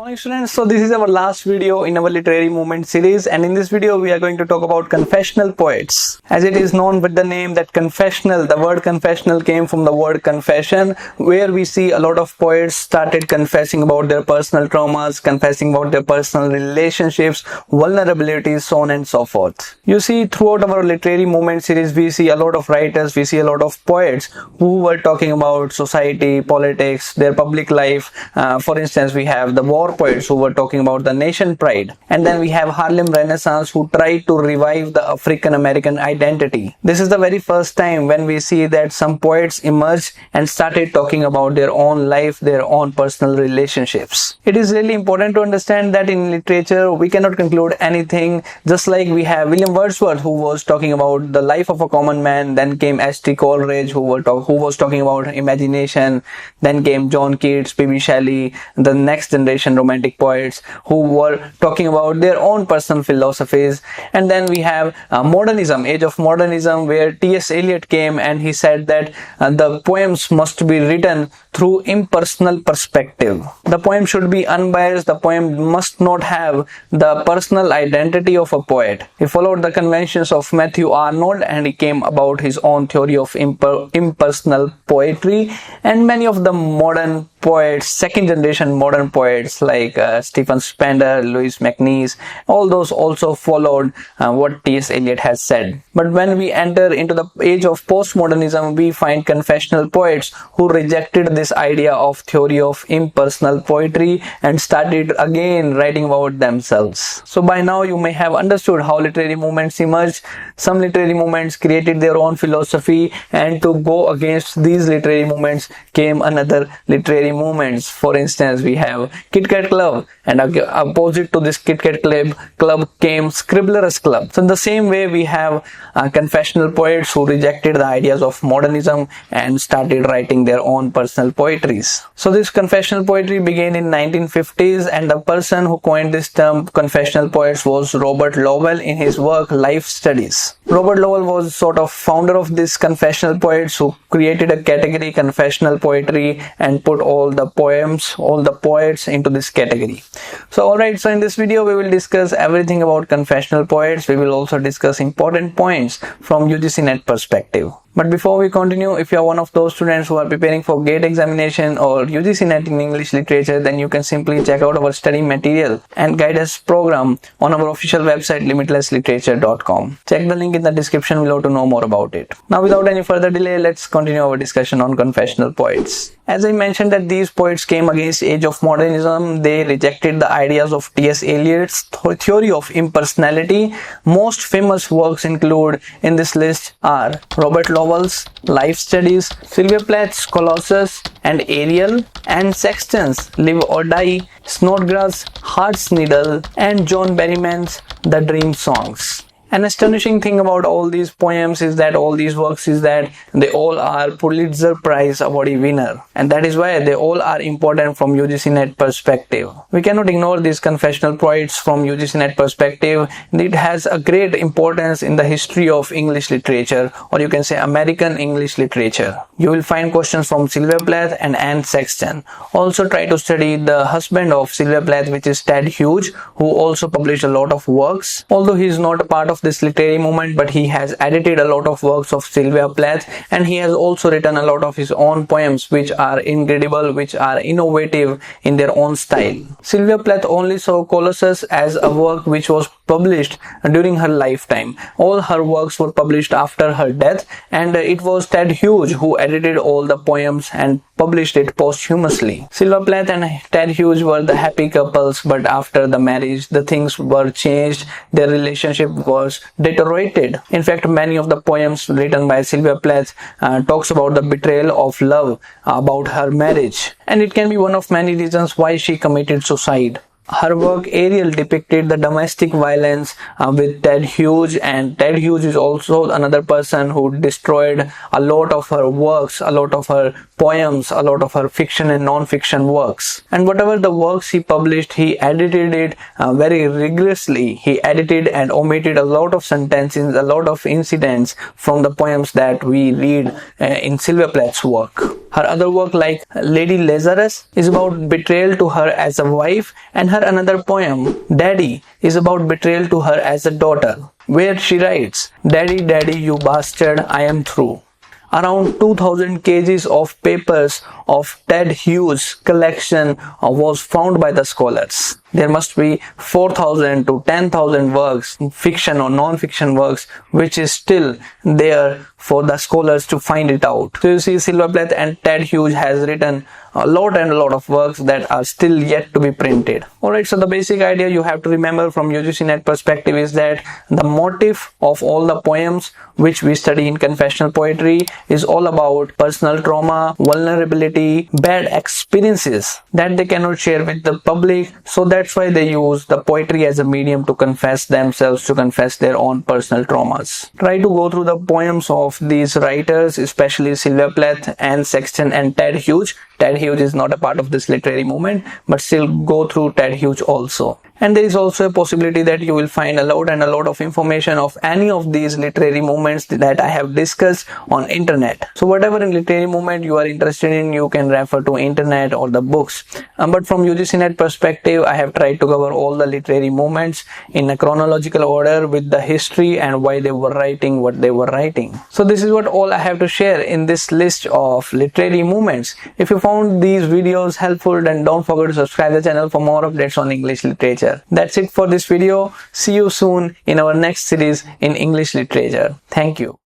morning students. So this is our last video in our literary movement series, and in this video we are going to talk about confessional poets. As it is known with the name that confessional, the word confessional came from the word confession, where we see a lot of poets started confessing about their personal traumas, confessing about their personal relationships, vulnerabilities, so on and so forth. You see, throughout our literary movement series we see a lot of writers, we see a lot of poets who were talking about society, politics, their public life. For instance, we have the war poets who were talking about the nation pride, and then we have Harlem Renaissance who tried to revive the African American identity. This is the very first time when we see that some poets emerged and started talking about their own life, their own personal relationships. It is really important to understand that in literature we cannot conclude anything. Just like we have William Wordsworth who was talking about the life of a common man, then came S.T. Coleridge who was talking about imagination, then came John Keats, P.B. Shelley, the next generation romantic poets who were talking about their own personal philosophies. And then we have modernism, age of modernism, where T.S. Eliot came and he said that the poems must be written through impersonal perspective. The poem should be unbiased, the poem must not have the personal identity of a poet. He followed the conventions of Matthew Arnold and he came about his own theory of impersonal poetry. And many of the modern poets, second generation modern poets like Stephen Spender, Louis MacNeice, all those also followed what T.S. Eliot has said. But when we enter into the age of postmodernism, we find confessional poets who rejected this idea of theory of impersonal poetry and started again writing about themselves. So by now you may have understood how literary movements emerged. Some literary movements created their own philosophy, and to go against these literary movements came another literary movements. For instance, we have Kit Kat Club, and opposite to this Kit Kat Club came Scribblers Club. So in the same way we have confessional poets who rejected the ideas of modernism and started writing their own personal poetries. So this confessional poetry began in 1950s, and the person who coined this term confessional poets was Robert Lowell in his work Life Studies. Robert Lowell was sort of founder of this confessional poets who created a category, confessional poetry, and put all the poems, all the poets into this category. So alright, so in this video we will discuss everything about confessional poets. We will also discuss important points from UGC-NET perspective. But before we continue, if you are one of those students who are preparing for GATE examination or UGC-NET in English literature, then you can simply check out our study material and guidance program on our official website limitlessliterature.com. Check the link in the description below to know more about it. Now without any further delay, let's continue our discussion on confessional poets. As I mentioned that these poets came against age of modernism, they rejected the ideas of T.S. Eliot's theory of impersonality. Most famous works include in this list are Robert Lowell's Life Studies, Sylvia Plath's Colossus and Ariel, and Sexton's Live or Die, Snodgrass' Heart's Needle, and John Berryman's The Dream Songs. An astonishing thing about all these poems is that all these works is that they all are Pulitzer Prize awardee winner, and that is why they all are important from UGC-NET perspective. We cannot ignore these confessional poets from UGC-NET perspective. It has a great importance in the history of English literature, or you can say American English literature. You will find questions from Sylvia Plath and Anne Sexton. Also try to study the husband of Sylvia Plath, which is Ted Hughes, who also published a lot of works. Although he is not a part of this literary movement, but he has edited a lot of works of Sylvia Plath, and he has also written a lot of his own poems which are incredible, which are innovative in their own style. Sylvia Plath only saw Colossus as a work which was published during her lifetime. All her works were published after her death, and it was Ted Hughes who edited all the poems and published it posthumously. Sylvia Plath and Ted Hughes were the happy couples, but after the marriage the things were changed. Their relationship was deteriorated. In fact, many of the poems written by Sylvia Plath talks about the betrayal of love, about her marriage, and it can be one of many reasons why she committed suicide. Her work Ariel depicted the domestic violence with Ted Hughes, and Ted Hughes is also another person who destroyed a lot of her works, a lot of her poems, a lot of her fiction and non-fiction works. And whatever the works he published, he edited it very rigorously. He edited and omitted a lot of sentences, a lot of incidents from the poems that we read in Sylvia Plath's work. Her other work, like Lady Lazarus, is about betrayal to her as a wife, and her another poem, Daddy, is about betrayal to her as a daughter, where she writes, "Daddy, Daddy, you bastard, I am through." Around 2000 kgs of papers of Ted Hughes' collection was found by the scholars. There must be 4,000 to 10,000 works, fiction or non-fiction works, which is still there for the scholars to find it out. So you see, Sylvia Plath and Ted Hughes has written a lot of works that are still yet to be printed. Alright, so the basic idea you have to remember from UGC-NET perspective is that the motive of all the poems which we study in confessional poetry is all about personal trauma, vulnerability, bad experiences that they cannot share with the public. So that's why they use the poetry as a medium to confess themselves, to confess their own personal traumas. Try to go through the poems of these writers, especially Sylvia Plath and Sexton and Ted Hughes. Ted Hughes is not a part of this literary movement, but still go through Ted Hughes also. And there is also a possibility that you will find a lot of information of any of these literary movements that I have discussed on internet. So whatever in literary movement you are interested in, you can refer to internet or the books. But from UGC-NET perspective, I have tried to cover all the literary movements in a chronological order with the history and why they were writing what they were writing. So this is what all I have to share in this list of literary movements. If you found these videos helpful, then don't forget to subscribe the channel for more updates on English literature. That's it for this video. See you soon in our next series in English literature. Thank you.